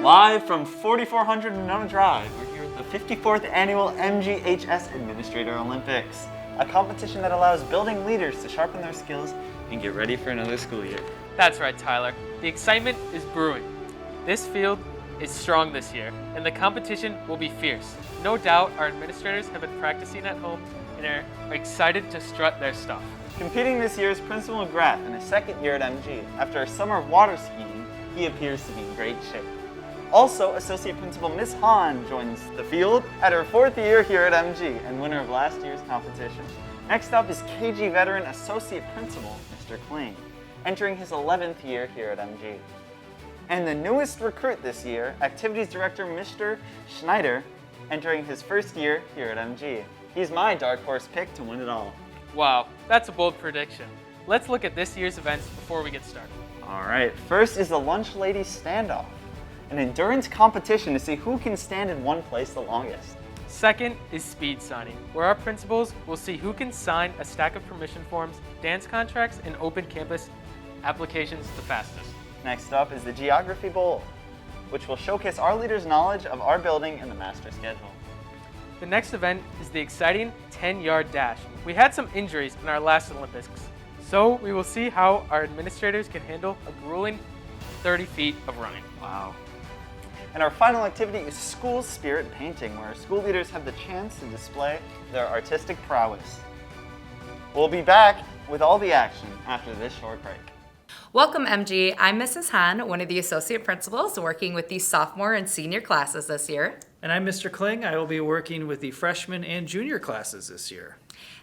Live from 4400 Monona Drive, we're here at the 54th Annual MGHS Administrator Olympics, a competition that allows building leaders to sharpen their skills and get ready for another school year. That's right, Tyler. The excitement is brewing. This field is strong this year, and the competition will be fierce. No doubt our administrators have been practicing at home and are excited to strut their stuff. Competing this year is Principal McGrath in his second year at MG. After a summer of water skiing, he appears to be in great shape. Also, Associate Principal Miss Hahn joins the field at her fourth year here at MG and winner of last year's competition. Next up is KG veteran Associate Principal Mr. Kling, entering his 11th year here at MG. And the newest recruit this year, Activities Director Mr. Schneider, entering his first year here at MG. He's my dark horse pick to win it all. Wow, that's a bold prediction. Let's look at this year's events before we get started. All right, first is the Lunch Ladies Standoff, an endurance competition to see who can stand in one place the longest. Second is speed signing, where our principals will see who can sign a stack of permission forms, dance contracts, and open campus applications the fastest. Next up is the Geography Bowl, which will showcase our leaders' knowledge of our building and the master schedule. The next event is the exciting 10-yard dash. We had some injuries in our last Olympics, so we will see how our administrators can handle a grueling 30 feet of running. Wow. And our final activity is School Spirit Painting, where our school leaders have the chance to display their artistic prowess. We'll be back with all the action after this short break. Welcome, MG. I'm Mrs. Hahn, one of the associate principals working with the sophomore and senior classes this year. And I'm Mr. Kling. I will be working with the freshman and junior classes this year.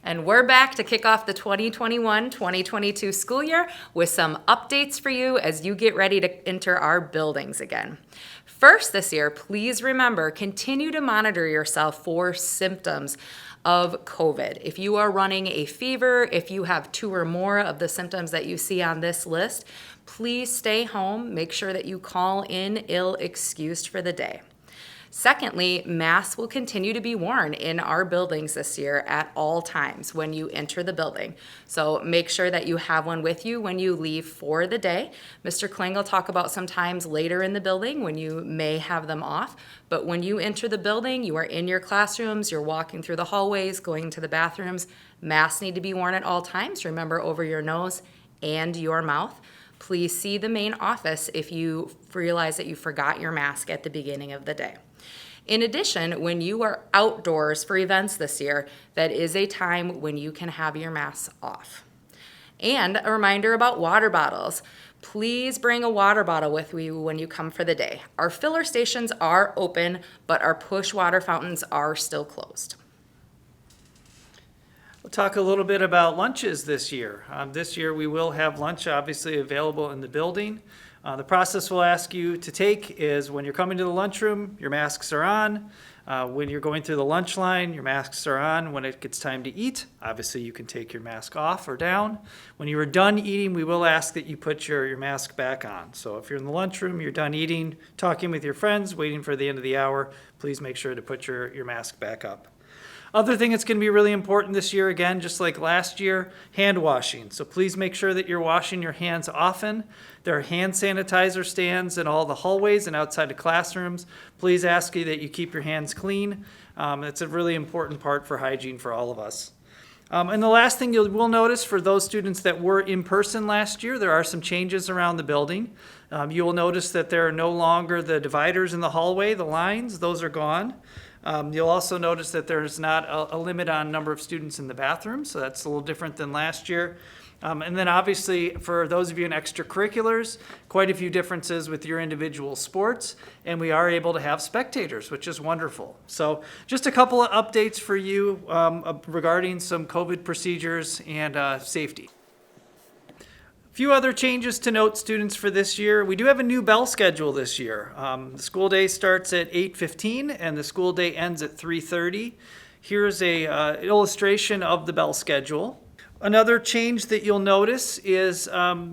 And we're back to kick off the 2021-2022 school year with some updates for you as you get ready to enter our buildings again. First this year, please remember, continue to monitor yourself for symptoms of COVID. If you are running a fever, if you have 2 or more of the symptoms that you see on this list, please stay home. Make sure that you call in ill excused for the day. Secondly, masks will continue to be worn in our buildings this year at all times when you enter the building. So make sure that you have one with you when you leave for the day. Mr. Kling will talk about some times later in the building when you may have them off. But when you enter the building, you are in your classrooms, you're walking through the hallways, going to the bathrooms. Masks need to be worn at all times. Remember, over your nose and your mouth. Please see the main office if you realize that you forgot your mask at the beginning of the day. In addition, when you are outdoors for events this year, that is a time when you can have your masks off. And a reminder about water bottles. Please bring a water bottle with you when you come for the day. Our filler stations are open, but our push water fountains are still closed. We'll talk a little bit about lunches this year. This year we will have lunch obviously available in the building. The process we'll ask you to take is when you're coming to the lunchroom, your masks are on. When you're going through the lunch line, your masks are on. When it gets time to eat, obviously you can take your mask off or down. When you are done eating, we will ask that you put your mask back on. So if you're in the lunchroom, you're done eating, talking with your friends, waiting for the end of the hour, please make sure to put your mask back up. Other thing that's going to be really important this year, again, just like last year, hand washing. So please make sure that you're washing your hands often. There are hand sanitizer stands in all the hallways and outside the classrooms. Please ask you that you keep your hands clean. It's a really important part for hygiene for all of us. And the last thing you will notice for those students that were in person last year, there are some changes around the building. You will notice that there are no longer the dividers in the hallway, the lines, those are gone. You'll also notice that there's not a limit on number of students in the bathroom, so that's a little different than last year. And then obviously for those of you in extracurriculars, quite a few differences with your individual sports, and we are able to have spectators, which is wonderful. So just a couple of updates for you regarding some COVID procedures and safety. A few other changes to note, students, for this year. We do have a new bell schedule this year. The school day starts at 8:15 and the school day ends at 3:30. Here's a illustration of the bell schedule. Another change that you'll notice is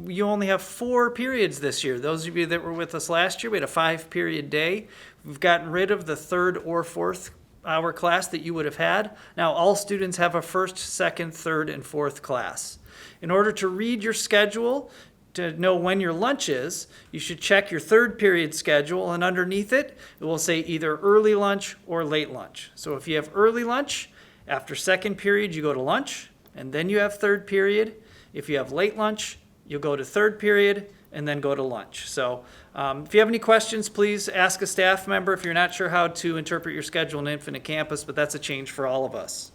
you only have 4 periods this year. Those of you that were with us last year, we had a 5-period day. We've gotten rid of the 3rd or 4th hour class that you would have had. Now all students have a 1st, 2nd, 3rd, and 4th class. In order to read your schedule, to know when your lunch is, you should check your third period schedule, and underneath it, it will say either early lunch or late lunch. So if you have early lunch, after second period, you go to lunch, and then you have third period. If you have late lunch, you'll go to third period, and then go to lunch. So if you have any questions, please ask a staff member if you're not sure how to interpret your schedule in Infinite Campus, but that's a change for all of us.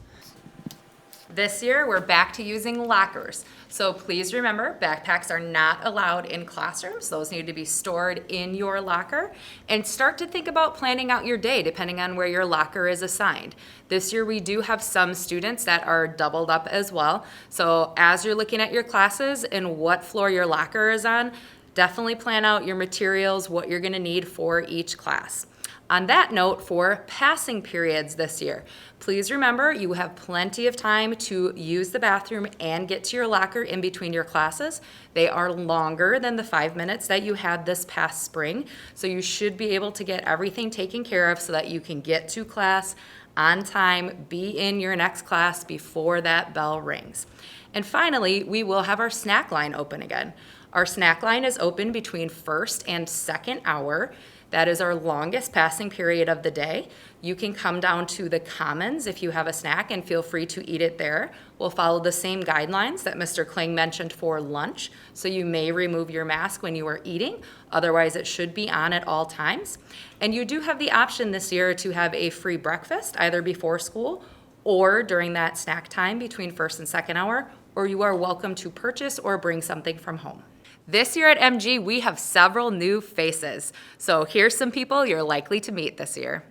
This year, we're back to using lockers. So please remember, backpacks are not allowed in classrooms. Those need to be stored in your locker. And start to think about planning out your day depending on where your locker is assigned. This year, we do have some students that are doubled up as well. So as you're looking at your classes and what floor your locker is on, definitely plan out your materials, what you're gonna need for each class. On that note, for passing periods this year, please remember you have plenty of time to use the bathroom and get to your locker in between your classes. They are longer than the 5 minutes that you had this past spring, so you should be able to get everything taken care of so that you can get to class on time, be in your next class before that bell rings. And finally, we will have our snack line open again. Our snack line is open between first and second hour. That is our longest passing period of the day. You can come down to the Commons if you have a snack and feel free to eat it there. We'll follow the same guidelines that Mr. Kling mentioned for lunch, so you may remove your mask when you are eating. Otherwise, it should be on at all times. And you do have the option this year to have a free breakfast either before school or during that snack time between first and second hour, or you are welcome to purchase or bring something from home. This year at MG, we have several new faces. So here's some people you're likely to meet this year.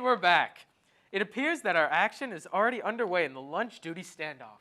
We're back. It appears that our action is already underway in the lunch duty standoff.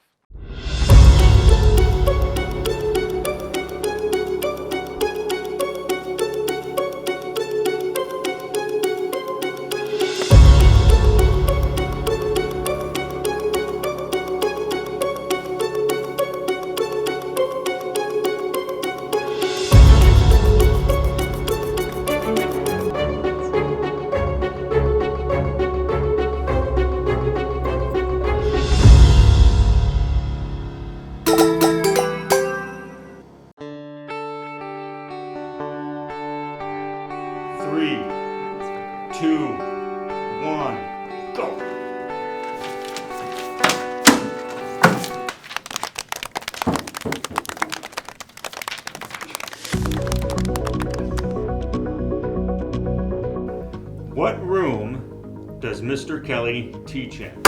What room does Mr. Kelly teach in?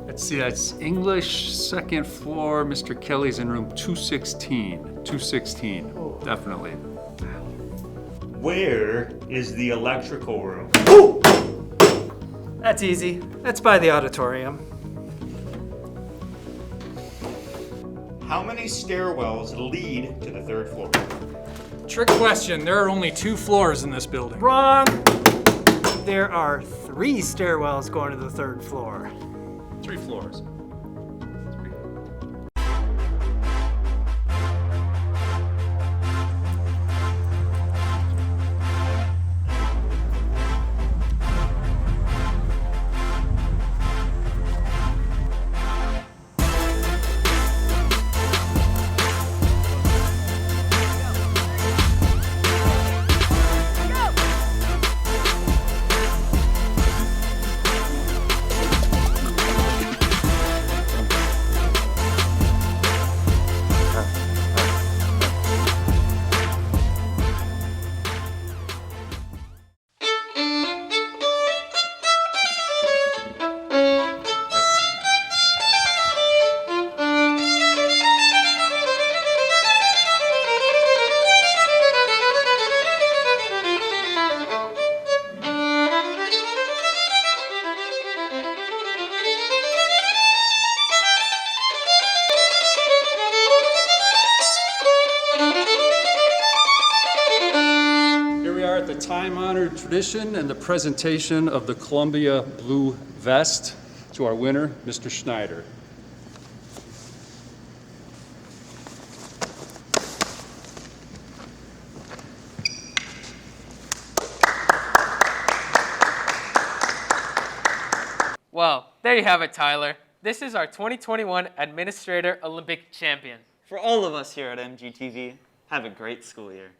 Let's see, that's English, second floor. Mr. Kelly's in room 216. 216, definitely. Where is the electrical room? That's easy. That's by the auditorium. How many stairwells lead to the third floor? Trick question. There are only 2 floors in this building. Wrong. There are 3 stairwells going to the third floor. 3 floors. tradition and the presentation of the Columbia Blue Vest to our winner, Mr. Schneider. Well, there you have it, Tyler. This is our 2021 Administrator Olympic Champion. For all of us here at MGTV, have a great school year.